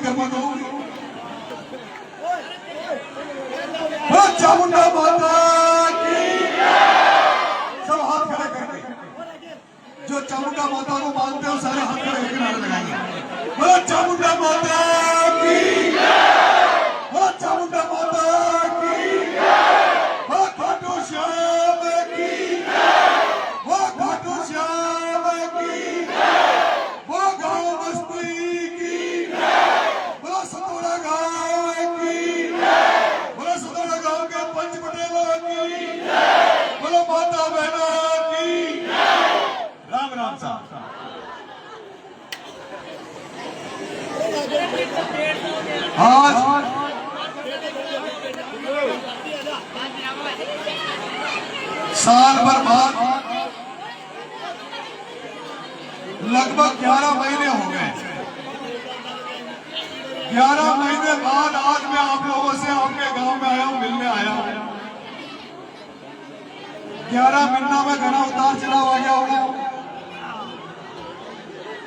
कर्मा कहूंगी। चामुंडा माता की सब हाथ खड़े करके, जो चामुंडा माता को मानते हो सारे हाथ खड़े करके नारे लगाएंगे। बोलो चामुंडा माता की, बोलो चामुंडा माता की, बोलो खाटू श्याम की, बोलो खाटू श्याम की, बोलो गाँव बस्ती की, बोलो सतोड़ा गाँव की, बोलो सतोड़ा गाँव के पंच पटेलों की, बोलो माता बहनों की। राम राम साहब। आज साल भर बाद लगभग 11 महीने हो गए। 11 महीने बाद आज मैं आप लोगों से आपके गांव में आया हूं, मिलने आया हूं। 11 महीना में घना उतार चढ़ाव आ गया होगा।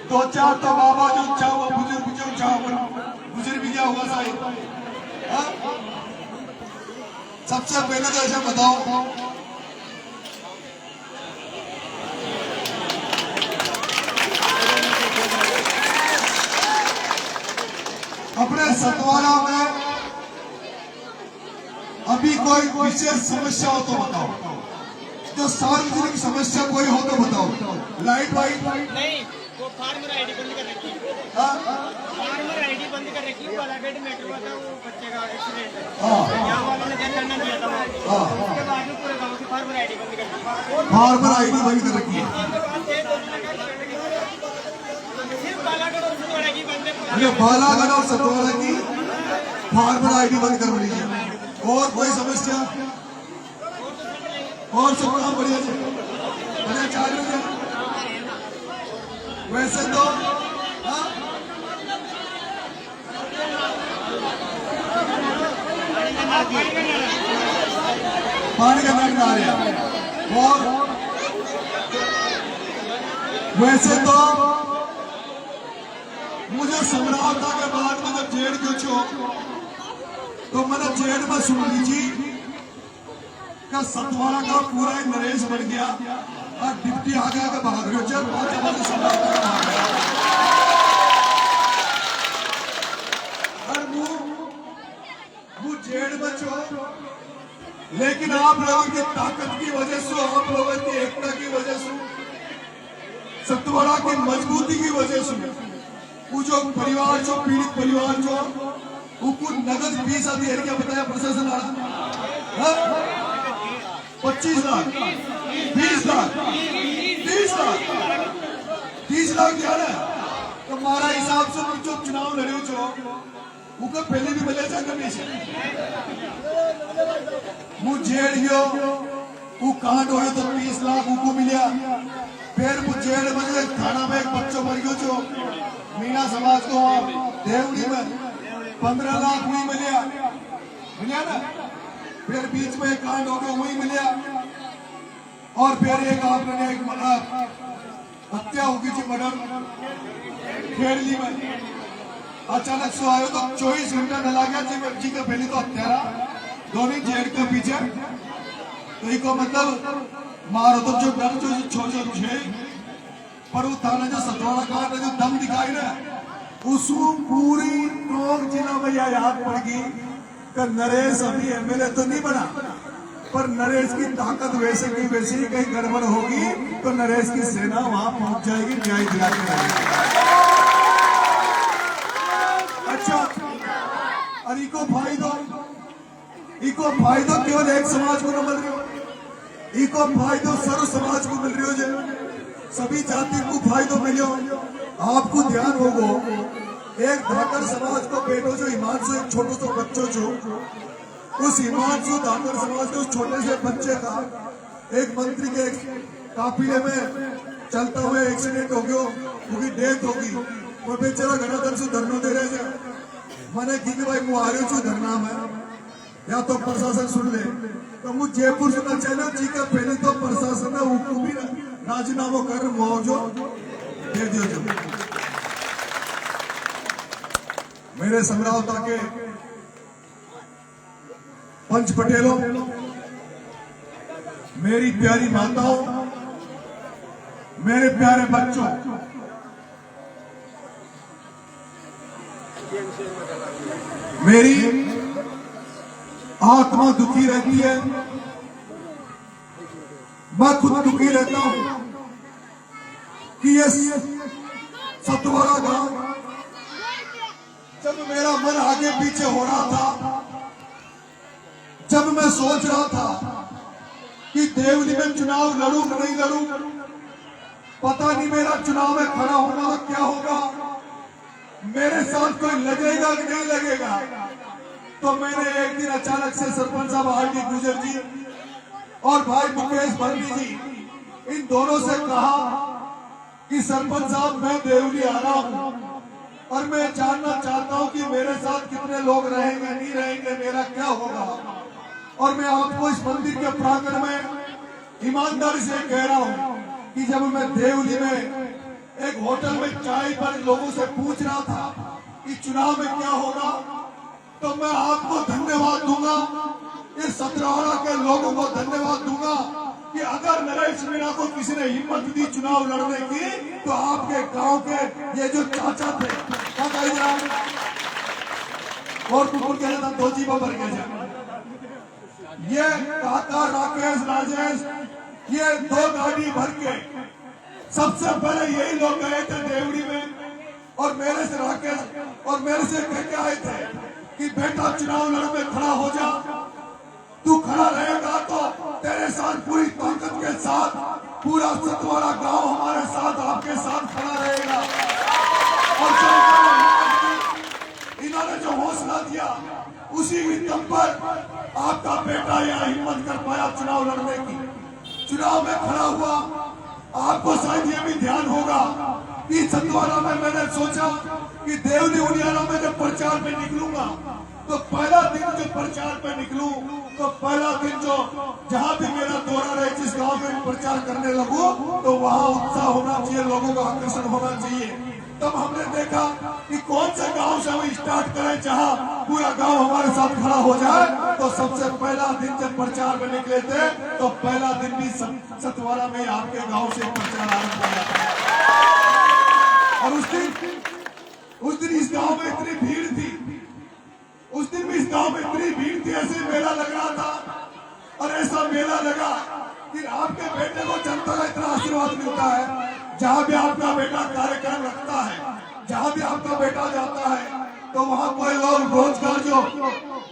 2-4 तो बाबा जो चाहो बुजुर्ग जो चाहो गुजर भी गया होगा साहिब। सबसे पहले तो ऐसा बताओ, अपने सतवारा में अभी कोई विशेष समस्या हो तो बताओ, जो सार्वजनिक समस्या कोई हो तो बताओ। लाइट वाइट नहीं, वो फार्मर आईडी बंद कर रखी है। फार्मर आईडी बंद कर रखी है। बालाघाट मेट्रो का था, वो बच्चे का एक्सीडेंट है। यहाँ वालों ने ध्यान करना दिया था। उसके बाद में पूरे गाँव की फार्मर आईडी बंद कर रखी है। फार्मर आईडी बंद कर रखी है। सिर्फ बालाघाट और सतवाड़ा की बंद है। बालाघाट और सतवाड़ा की फार्मर आईडी बंद कर लीजिए। और कोई समस्या? और सब काम बढ़िया बढ़िया चालू है। वैसे तो पानी का नल आ रहा। और वैसे तो मुझे सम्राटता के बाद में जब जेल क्यों छो तो मैंने जेल में सुन लीजिए का सतवारा का पूरा एक नरेश बन गया और डिप्टी आ गया का भाग रहे चल और वो जेल में छो। लेकिन आप लोगों की ताकत की वजह से, आप लोगों की एकता की वजह से, सतवारा की मजबूती की वजह से वो जो परिवार जो पीड़ित परिवार जो उनको नगद 20 आदि क्या बताया प्रशासन 25 लाख 20 लाख 30 लाख 30 लाख क्या है तो हमारा हिसाब से जो चुनाव लड़े जो उनको पहले भी मिले जाकर वो जेल गयो वो कांड हो तो 30 लाख उनको मिला। फिर वो जेल में थाना में एक बच्चों मर गयो जो मीना समाज को देवड़ी में 15 लाख वही मिला ना। फिर बीच में एक कांड हो गया वही मिला। और फिर एक आपने एक हत्या होगी जी मर्डर खेड़ली में अचानक से आयो तो 24 घंटा डला गया जी का पहले तो हत्यारा दोनों जेल के पीछे तो इको मतलब मारो तो जो डर जो छोटे छे पर वो थाना जो सतवाड़ा कांड जो दम दिखाई ना उसको पूरी टोक जिला में याद पड़ गई कि नरेश अभी एमएलए तो नहीं बना पर नरेश की ताकत वैसे की वैसी कहीं गड़बड़ होगी तो नरेश की सेना वहां पहुंच जाएगी, न्याय दिलाती रहेगी। अच्छा और इको फायदो केवल एक समाज को न मिल रही हो, इको फायदो सर्व समाज को मिल रही हो, सभी जाति को फायदो मिलो। आपको ध्यान होगो एक धाकर समाज को बेटो जो हिमांशु एक छोटो सो बच्चों जो उस हिमांशु धाकर समाज के उस छोटे से बच्चे का एक मंत्री के काफिले में चलता हुए एक्सीडेंट हो गयो, उनकी डेथ होगी और बेचारा घना दर से धरना दे रहे थे। मैंने की भाई मुहारे छू धरना में या तो प्रशासन सुन ले तो मुझे जयपुर से चले जी का पहले तो प्रशासन ने उनको भी राजीनामा कर मुआवजा दे दियो। जो मैं मेरे समरावता के पंच पटेलों, मेरी प्यारी माताओं, मेरे प्यारे बच्चों, मेरी आत्मा दुखी रहती है, मैं खुद दुखी रहता हूं कि ये सतवारा गांव, जब मेरा मन आगे पीछे हो रहा था, जब मैं सोच रहा था कि देवली में चुनाव लड़ूं कि नहीं लड़ूं, पता नहीं मेरा चुनाव में खड़ा होगा तो क्या होगा, मेरे साथ कोई लगेगा कि नहीं लगेगा। तो मैंने एक दिन अचानक से सरपंच साहब आर.डी. गुजर जी और भाई मुकेश बंदी जी, इन दोनों से कहा कि सरपंच साहब मैं देवली आ रहा हूं और मैं जानना चाहता हूं कि मेरे साथ कितने लोग रहेंगे, नहीं रहेंगे, मेरा क्या होगा। और मैं आपको इस मंदिर के प्रांगण में ईमानदारी से कह रहा हूं कि जब मैं देवली में एक होटल में चाय पर लोगों से पूछ रहा था कि चुनाव में क्या होगा, तो मैं आपको धन्यवाद दूंगा, इस सतरावड़ा के लोगों को धन्यवाद दूंगा कि अगर नरेश मीणा को किसी ने हिम्मत दी चुनाव लड़ने की, तो आपके गांव के ये जो चाचा थे, और कुकुर के था दो जीवा भर गया, ये काका राकेश राजेश, ये 2 गाड़ी भर के सबसे पहले यही लोग गए थे देवड़ी में, और मेरे से राकेश और मेरे से कह के आए थे कि बेटा चुनाव लड़ में खड़ा हो जा, तू खड़ा रहेगा तो तेरे साथ पूरी ताकत के साथ पूरा सतवारा गांव हमारे साथ आपके साथ खड़ा रहेगा। और इन्होंने जो हौसला दिया, उसी दम पर आपका बेटा यह हिम्मत कर पाया चुनाव लड़ने की, चुनाव में खड़ा हुआ। आपको शायद ये भी ध्यान होगा कि सतवारा में मैंने सोचा कि देवली उनियारा में जब प्रचार में निकलूंगा, तो पहला दिन जो प्रचार पे निकलूं, तो पहला दिन जो जहां भी मेरा दौरा रहे, जिस गांव में प्रचार करने लगूं, तो वहां उत्साह होना चाहिए, लोगों का आकर्षण होना चाहिए। तब हमने देखा कि कौन से गांव से हम स्टार्ट करें जहां पूरा गांव हमारे साथ खड़ा हो जाए। तो सबसे पहला दिन जब प्रचार में निकले थे, तो पहला दिन भी सतवारा में आपके गांव से प्रचार आरंभ हुआ था। और उस दिन इस गांव में इतनी भीड़ थी, उस दिन भी इस गांव में इतनी भीड़ थी, ऐसे मेला लग रहा था। और ऐसा मेला लगा कि आपके बेटे को जनता का इतना आशीर्वाद मिलता है, जहां भी आपका बेटा कार्यक्रम रखता है, जहां भी आपका बेटा जाता है, तो वहां कोई लोग रोजगार जो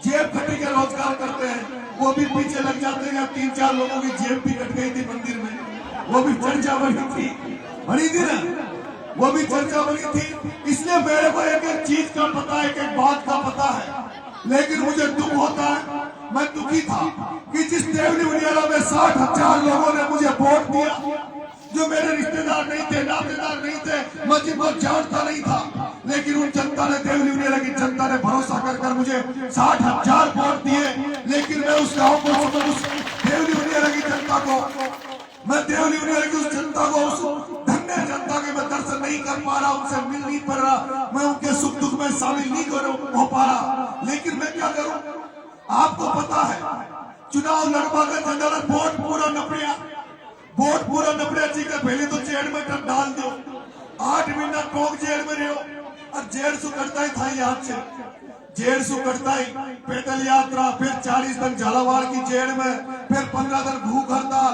जेब खटी के रोजगार करते हैं, वो भी पीछे लग जाते हैं। 3-4 लोगों की जेब भी कट गई थी मंदिर में, वो भी चर्चा बनी थी ना, वो भी चर्चा बनी थी। इसलिए मेरे को एक एक चीज का पता है, एक एक बात का पता है। लेकिन मुझे दुख होता है, मैं दुखी था कि जिस देवली उनियारा में 60,000 लोगों ने मुझे वोट दिया, जो मेरे रिश्तेदार नहीं थे, नातेदार नहीं थे, मैं जिनको जानता नहीं था, लेकिन उन जनता ने, देवली उनियारा की जनता ने भरोसा कर मुझे 60,000 वोट दिए। लेकिन मैं उस गाँव को, उस देवली उनियारा की जनता को, मैं देवली उनियारा की उस जनता को, उस धन्य जनता के मैं दर्शन नहीं कर पा रहा, उनसे मिल नहीं पा रहा, मैं उनके सुख दुख में शामिल नहीं हो पा रहा। लेकिन मैं क्या करूं, आपको पता है चुनाव लड़वा का जनरल वोट पूरा नपड़िया जी का पहले तो जेल में डाल दो, 8 महीना टोक जेल में रहो, और जेल सु करता ही था, याद से जेल सु करता ही पैदल यात्रा, फिर 40 दिन झालावाड़ की जेल में, फिर 15 दिन भूख हड़ताल।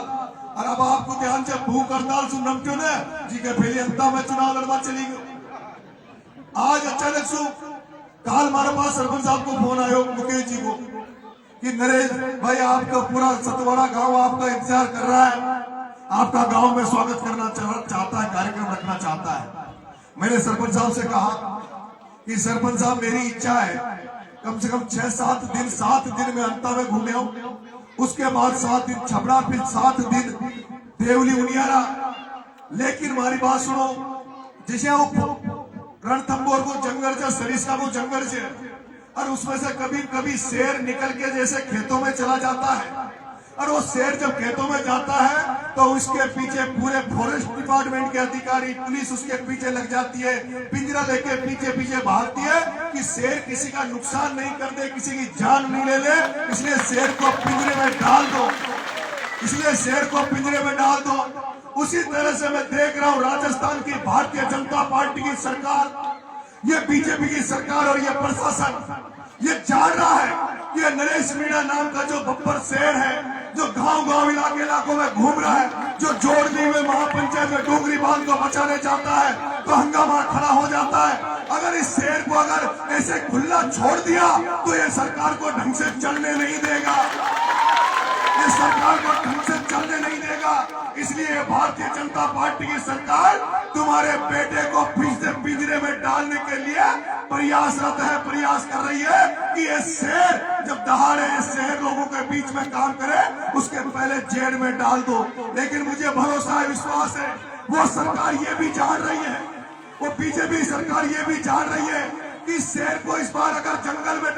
और अब आपको ध्यान से भूख हड़ताल सु नमटो ने जी के पहले अंता में चुनाव लड़वा चली गई। आज अचानक सु काल हमारे पास सरपंच साहब को फोन आयो, मुकेश जी को, कि नरेश भाई आपका पूरा सतवाड़ा गांव आपका इंतजार कर रहा है, आपका गांव में स्वागत करना चाहता है, कार्यक्रम रखना चाहता है। मैंने सरपंच साहब से कहा कि सरपंच साहब मेरी इच्छा है कम से कम 6-7 दिन, 7 दिन में अंता में घूमे आऊं, उसके बाद 7 दिन छबड़ा, फिर 7 दिन देवली उनियारा। लेकिन हमारी बात सुनो, जैसे वो रणथंबोर को जंगल से, सरिस्का को जंगल से, और उसमें से कभी कभी शेर निकल के जैसे खेतों में चला जाता है, और वो शेर जब खेतों में जाता है तो उसके पीछे पूरे फॉरेस्ट डिपार्टमेंट के अधिकारी, पुलिस उसके पीछे लग जाती है, पिंजरा लेके पीछे पीछे भागती है। कि शेर किसी का नुकसान नहीं कर दे, किसी की जान नहीं ले ले, इसलिए शेर को पिंजरे में डाल दो, इसलिए शेर को पिंजरे में डाल दो। उसी तरह से मैं देख रहा हूं राजस्थान की भारतीय जनता पार्टी की सरकार, ये बीजेपी की सरकार और ये प्रशासन ये जान रहा है कि ये नरेश मीणा नाम का जो बब्बर शेर है, जो गांव-गांव इलाकों में घूम रहा है, जो जोड़नी में महापंचायत में डोंगरी बांध को बचाने जाता है तो हंगामा खड़ा हो जाता है। अगर इस शेर को अगर ऐसे खुला छोड़ दिया तो ये सरकार को ढंग से चलने नहीं देगा, ये सरकार को ढंग से चलने नहीं देगा। इसलिए भारतीय जनता पार्टी की सरकार तुम्हारे बेटे को फिर से पिंजरे में डालने के लिए प्रयासरत है, प्रयास कर रही है कि ये शेर जब दहाड़े शेर लोगों के बीच में काम करे उसके पहले जेल में डाल दो। लेकिन मुझे भरोसा है, विश्वास है, वो सरकार ये भी जान रही है, वो बीजेपी सरकार ये भी जान रही है कि शेर को इस बार अगर जंगल में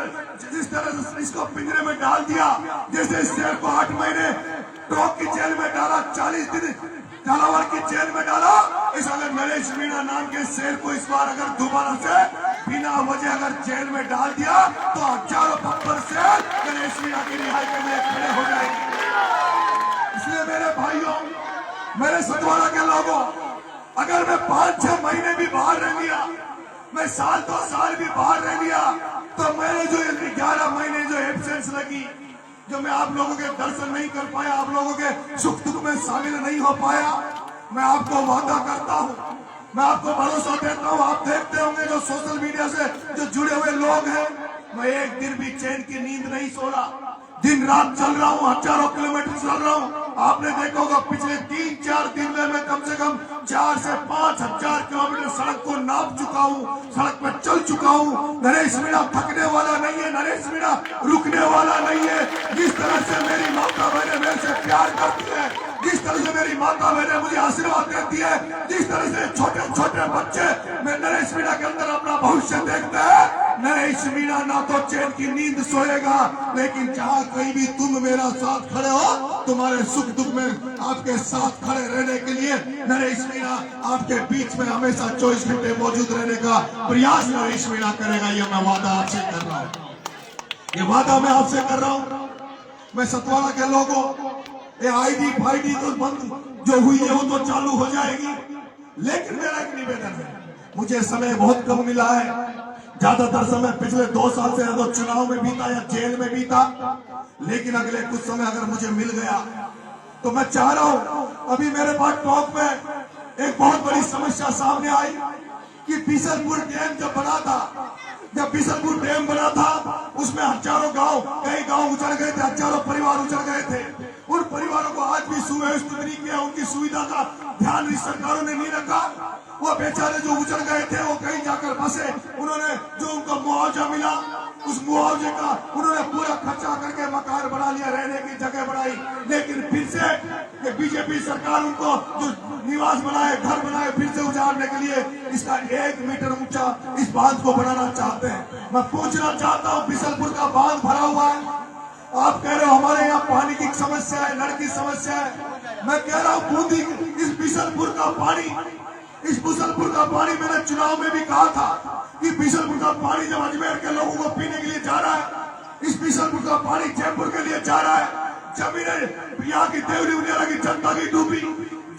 जिस तरह से इसको पिंजरे में डाल दिया, जैसे इस शेर को 8 महीने टोक की जेल में डाला, 40 दिन झालावाड़ की जेल में डाला, इस अगर नरेश मीणा नाम के शेर को इस बार अगर दोबारा से बिना वजह अगर जेल में डाल दिया तो हजारों बब्बर शेर नरेश मीणा की रिहाई के लिए खड़े हो जाएंगे। इसलिए मेरे भाइयों, मेरे सतवाड़ा के लोगों, अगर मैं 5-6 महीने भी बाहर रह लिया, मैं 1-2 साल भी बाहर रह लिया, तो मैंने जो 11 महीने जो एब्सेंस लगी, जो मैं आप लोगों के दर्शन नहीं कर पाया, आप लोगों के सुख दुख में शामिल नहीं हो पाया, मैं आपको वादा करता हूं, मैं आपको भरोसा देता हूं, आप देखते होंगे जो सोशल मीडिया से जो जुड़े हुए लोग हैं, मैं एक दिन भी चैन की नींद नहीं सो रहा, दिन रात चल रहा हूं, हजारों किलोमीटर चल रहा हूं। आपने देखा होगा पिछले 3-4 दिन में मैं कम से कम 4 से 5 हजार किलोमीटर सड़क को नाप चुका हूं, सड़क पर चल चुका हूं। नरेश मीणा थकने वाला नहीं है, नरेश मीणा रुकने वाला नहीं है। जिस तरह से मेरी माता बहने मेरे से प्यार करती है, जिस तरह से मेरी माता बहने मुझे आशीर्वाद देती है, जिस तरह से छोटे छोटे बच्चे मैं नरेश मीणा के अंदर अपना भविष्य देखते हैं, नरेश मीणा ना तो चैन की नींद सोएगा, लेकिन जहाँ कहीं भी तुम मेरा साथ खड़े हो, तुम्हारे सुख दुख में आपके साथ खड़े रहने के लिए नरेश मीणा आपके बीच में हमेशा 24 घंटे मौजूद रहने का प्रयास नरेश मीणा करेगा। ये मैं वादा आपसे कर रहा हूँ, ये वादा मैं आपसे कर रहा हूँ। मैं सतवाड़ा के लोगों, ये आईडी फाईडी तो बंद जो हुई है वो तो चालू हो जाएगी, लेकिन मेरा एक निवेदन है, मुझे समय बहुत कम मिला है, ज्यादातर समय पिछले 2 साल से तो चुनाव में बीता या जेल में बीता, लेकिन अगले कुछ समय अगर मुझे मिल गया तो मैं चाह रहा हूं, अभी मेरे पास टॉप में एक बहुत बड़ी समस्या सामने आई कि बिशनपुर डैम जब बना था, जब बिशनपुर डैम बना था उसमें हजारों गांव, कई गांव उजड़ गए थे, हजारों परिवार उजड़ गए थे। उन परिवारों को आज भी सुव्यवस्थित नहीं किया, उनकी सुविधा का ध्यान भी सरकारों ने नहीं रखा। वो बेचारे जो उजड़ गए थे वो कहीं जाकर फंसे, उन्होंने जो उनको मुआवजा मिला उस मुआवजे का उन्होंने पूरा खर्चा करके मकान बना लिया, रहने की जगह बनाई, लेकिन फिर से ये बीजेपी सरकार उनको जो निवास बनाए, घर बनाए, फिर से उजाड़ने के लिए इसका 1 मीटर ऊंचा इस बांध को बनाना चाहते हैं। मैं पूछना चाहता हूँ, बिशनपुर का बांध भरा हुआ है, आप कह रहे हो हमारे यहाँ पानी की समस्या है, नल की समस्या है, मैं कह रहा हूँ बूंदी इस बिशनपुर का पानी, इस बिशनपुर का पानी मैंने चुनाव में भी कहा था कि बिशनपुर का पानी जब अजमेर के लोगों को पीने के लिए जा रहा है, इस बिशनपुर का पानी जयपुर के लिए जा रहा है। जमीनें यहाँ की देवली उनियारा की जनता की डूबी,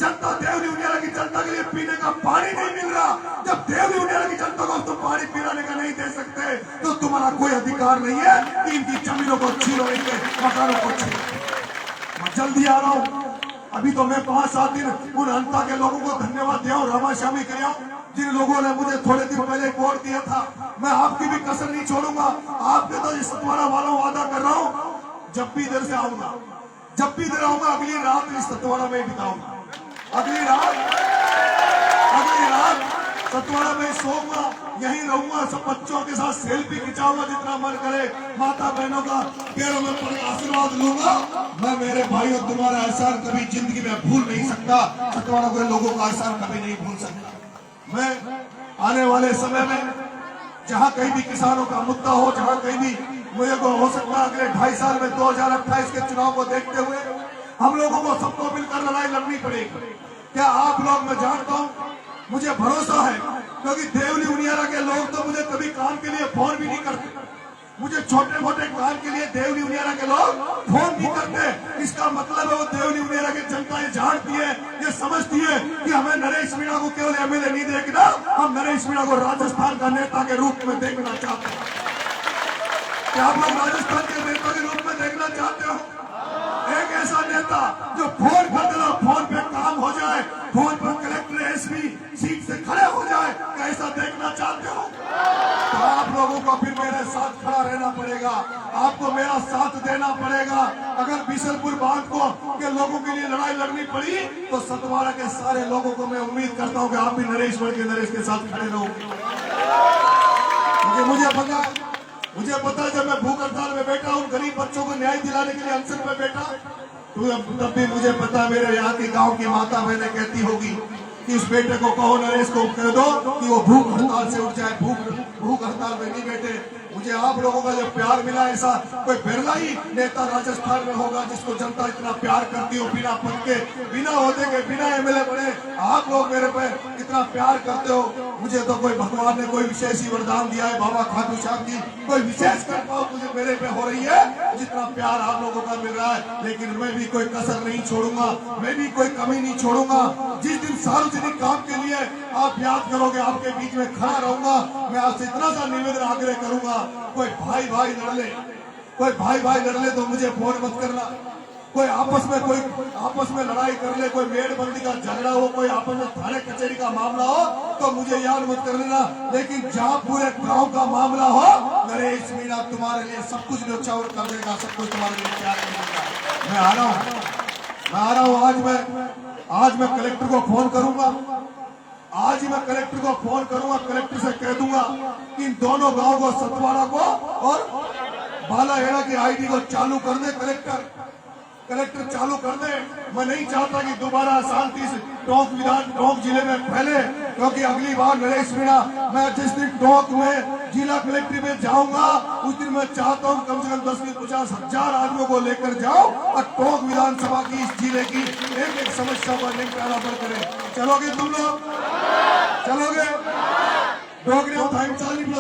जनता देवली उनियारा की जनता के लिए पीने का पानी नहीं मिल रहा। जब देवली उनियारा की जनता को तुम पानी पिलाने का नहीं दे सकते तो तुम्हारा कोई अधिकार नहीं है कि इनकी जमीनों को छीनो, इनके मकानों को छीनो। मैं जल्दी आ रहा हूँ, अभी तो मैं 5-7 दिन उन अंता के लोगों को धन्यवाद दिया हूँ, रामाशामी किया, जिन लोगों ने मुझे थोड़े दिन पहले वोट दिया था। मैं आपकी भी कसर नहीं छोड़ूंगा, आपके तो इस सतवाड़ा वालों वादा कर रहा हूँ, जब भी इधर से आऊंगा, जब भी इधर आऊंगा अगली रात इस सतवाड़ा में बिताऊंगा, अगली रात सतवाड़ा में सोऊंगा, यहीं रहूंगा, सब बच्चों के साथ सेल्फी खिंचाऊंगा, जितना मन करे, माता बहनों का पैरों में पड़ आशीर्वाद लूंगा। मैं मेरे भाइयों तुम्हारा एहसान कभी जिंदगी में भूल नहीं सकता, सतवाड़ा के लोगों का एहसान कभी नहीं भूल सकता। मैं आने वाले समय में जहां कहीं भी किसानों का मुद्दा हो, जहां कहीं भी मुझे को हो सकता है अगले 2.5 साल में 2028 के चुनाव को देखते हुए हम लोगों को सबको मिलकर लड़ाई लड़नी पड़ेगी। क्या आप लोग, मैं जानता हूं, मुझे भरोसा है क्योंकि देवली उनियारा के लोग तो मुझे कभी काम के लिए फोन भी नहीं करते। मुझे छोटे मोटे काम के लिए देवली उनियारा के लोग फोन नहीं करते। इसका मतलब है वो देवली उनियारा की जनता ये जानती है, ये समझती है कि हमें नरेश मीणा को केवल एमएलए नहीं देखना, हम नरेश मीणा को राजस्थान का नेता के रूप में देखना चाहते हैं। क्या आप लोग राजस्थान के नेता के रूप में देखना चाहते हो? एक ऐसा नेता जो फोन कर देना, फोन पे काम हो जाए, फोन पर कलेक्टर एसपी सीट से खड़े हो जाए, कैसा देखना चाहते हो? तो आप लोगों को फिर मेरे साथ खड़ा रहना पड़ेगा, आपको मेरा साथ देना पड़ेगा। अगर बिशनपुर बांध को के लोगों के लिए लड़ाई लड़नी पड़ी तो सतवाड़ा के सारे लोगों को मैं उम्मीद करता हूं कि आप भी नरेश के साथ खड़े रहोगे। मुझे पता है जब मैं भूख हड़ताल में बैठा हूँ, गरीब बच्चों को न्याय दिलाने के लिए अनशन पे बैठा, तो तब भी मुझे पता है मेरे यहाँ की गांव की माता बहनें कहती होगी कि उस बेटे को कहो, नरेश को कह दो कि वो भूख हड़ताल से उठ जाए, भूख हड़ताल में नहीं बैठे। मुझे आप लोगों का जो प्यार मिला, ऐसा कोई बिरला ही नेता राजस्थान में होगा जिसको जनता इतना प्यार करती हो, बिना पद के, बिना होते के, बिना एमएलए बने आप लोग मेरे पे इतना प्यार करते हो। मुझे तो कोई भगवान ने कोई विशेष ही वरदान दिया है, बाबा खाटू श्याम की कोई विशेष कृपा मुझे मेरे पे हो रही है, जितना प्यार आप लोगों का मिल रहा है। लेकिन मैं भी कोई कसर नहीं छोड़ूंगा, मैं भी कोई कमी नहीं छोड़ूंगा। जिस दिन सार्वजनिक काम के लिए आप याद करोगे, आपके बीच में खड़ा रहूंगा। मैं आपसे इतना सा निवेदन आग्रह करूंगा, कोई भाई भाई लड़ ले तो मुझे फोन मत करना। कोई आपस में लड़ाई कर ले, कोई मेड़बंदी का झगड़ा हो, कोई आपस में थाने कचहरी का मामला हो तो मुझे याद मत कर लेना। लेकिन जहाँ पूरे गांव का मामला हो, नरेश मीणा तुम्हारे लिए सब कुछ न्यौछावर कर देगा, सब कुछ तुम्हारे लिए तैयार कर देगा। मैं आ रहा हूँ। आज मैं कलेक्टर को फोन करूंगा, आज ही मैं कलेक्टर को फोन करूंगा, कलेक्टर से कह दूंगा कि इन दोनों गांव को, सतवाड़ा को और बालाहेड़ा की आईडी को चालू कर दे। कलेक्टर चालू कर दे। मैं नहीं चाहता कि दोबारा शांति से टोंक जिले में फैले, क्योंकि अगली बार नरेश मीणा, मैं जिस दिन टोंक में जिला कलेक्ट्रेट में जाऊंगा उस दिन मैं चाहता हूं कम से कम 10-50 हजार आदमियों को लेकर जाओ और टोंक विधानसभा की इस जिले की एक एक समस्या पर निपटारा पर करें। चलोगे तुम लोग? चलोगे? डोगरे टाइम चलेगी?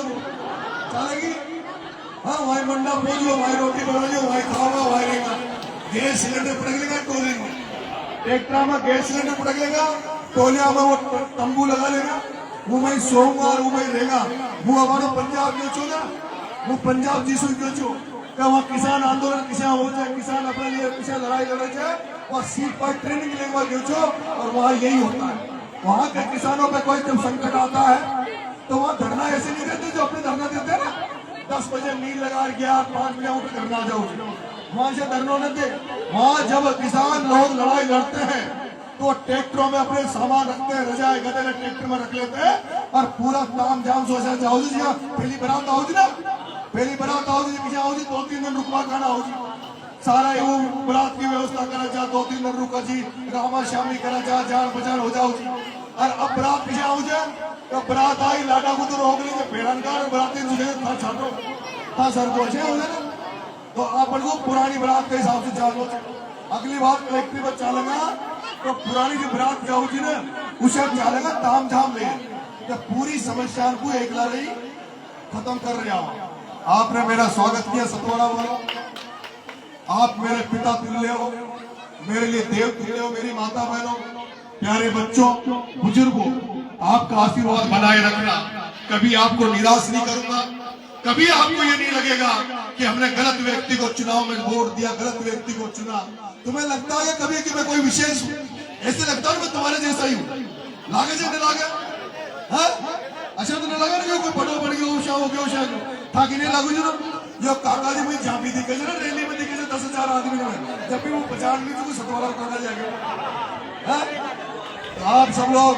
हाँ, वही मंडा पूजो, वही रोटी बनाओ, वही खाओगा, वही रहेगा। गैस सिलेंडर पटक लेगा टोले में, ट्रैक्टर में गैस सिलेंडर पटक लेगा, टोलिया में वो तंबू लगा लेगा, वो मैं सोऊंगा और वो मैं रहेगा। वो हमारा पंजाब क्यों छो ना, वो पंजाब जीसू क्यों छो, क्या वहाँ किसान आंदोलन किसान हो जाए, किसान अपने लिए किसान लड़ाई लड़े जाए और सीट पर ट्रेनिंग लेगा क्यों छो। और वहाँ यही होता है, वहाँ के किसानों पे कोई जब संकट आता है तो वहाँ धरना ऐसे नहीं देते जो अपने धरना देते हैं ना, 10 बजे नींद लगा गया, 5 बजे उठ धरना जाओ, वहां से धरना न दे। वहां जब किसान लोग लड़ाई लड़ते हैं तो ट्रैक्टरों में अपने सामान रखते हैं, रजाई गदे ट्रैक्टर में रख लेते हैं और पूरा ताम झाम सोचा जाओ जी, पहली बरात आओ जी ना, पहली बरात आओ जी, पीछे आओ जी, 2-3 दिन रुकवा खाना हो जी, सारा वो बरात की व्यवस्था करा जा, 2-3 दिन रुका जी, रामा शामी करा जा, जान पहचान हो जाओ जी। और अब बरात पीछे आओ जाए तो बरात आई लाडा को तो रोक लीजिए, बेड़नकार बराती था छाटो था सर को अच्छे हो जाए तो आप पुरानी बरात के हिसाब से चालो। अगली बार कलेक्ट्रेट पर चलेगा तो पुरानी जो बरात जाओ जी ना उसे चलेगा, ताम झाम ले, जब पूरी समस्या को एक लड़ाई खत्म कर रहा हो। आपने मेरा स्वागत किया सतवाड़ा वालों, आप मेरे पिता तुल्य हो, मेरे लिए देव तुल्य हो। मेरी माता बहनों, प्यारे बच्चों, बुजुर्गों, आपका आशीर्वाद बनाए रखना। कभी आपको निराश नहीं करूंगा, कभी आपको ये नहीं लगेगा कि हमने गलत व्यक्ति को चुनाव में वोट दिया, गलत व्यक्ति को चुना। तुम्हें लगता है कभी कि मैं कोई विशेष हूँ? ऐसे लगता है मैं तुम्हारे जैसा ही हूँ, लागे से नहीं लागे? अच्छा तो नहीं लगा ना कोई बड़ो बड़ी हो गया था कि नहीं लागू जो काका जी मुझे झांपी दिखे ना, रैली में दिखे 10,000 आदमी में, जब भी वो 50 ली तो सतवाड़ा काका जाएगा। तो आप सब लोग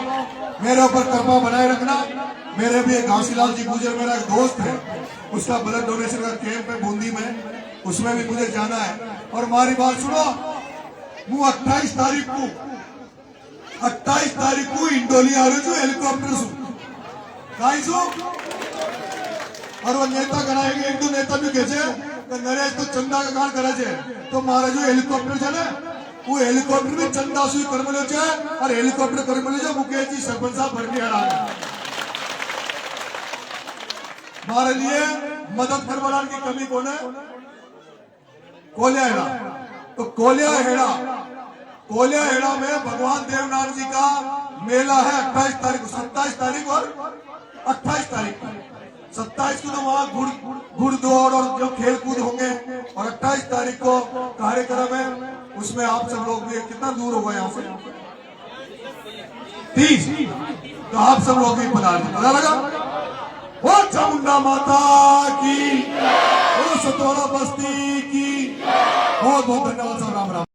मेरे ऊपर कृपा बनाए रखना। मेरे भी घासीलाल जी गुजर मेरा एक दोस्त है, उसका ब्लड डोनेशन का कैंप है बूंदी में, उसमें भी मुझे जाना है। और हमारी बात सुनो, वो 28 तारीख को इंडोली आ रही हूँ हेलीकॉप्टर से, और वो नेता कराएंगे, एक दो नेता भी कहते हैं नरेश तो चंदा का काम करे तो मारा जो हेलीकॉप्टर चले वो हेलीकॉप्टर में चंदा सुई कर मिलो और हेलीकॉप्टर कर मिलो मुकेश जी सरपंच साहब भर के हरा हमारे लिए मदद करवाने की कमी कौन है? कोलिया हेड़ा। तो कोलिया हेड़ा में भगवान देवनाथ जी का मेला है 28 तारीख को, 27 तारीख और 28 तारीख को। 27 को तो वहां गुड़ दौड़ और जो खेल कूद होंगे, और 28 तारीख को कार्यक्रम है, उसमें आप सब लोग भी, कितना दूर होगा यहाँ से? 30। तो आप सब लोग भी पधारिए। पता लगा? वो चामुंडा माता की, वो सतोरा बस्ती की। बहुत बहुत धन्यवाद। राम राम।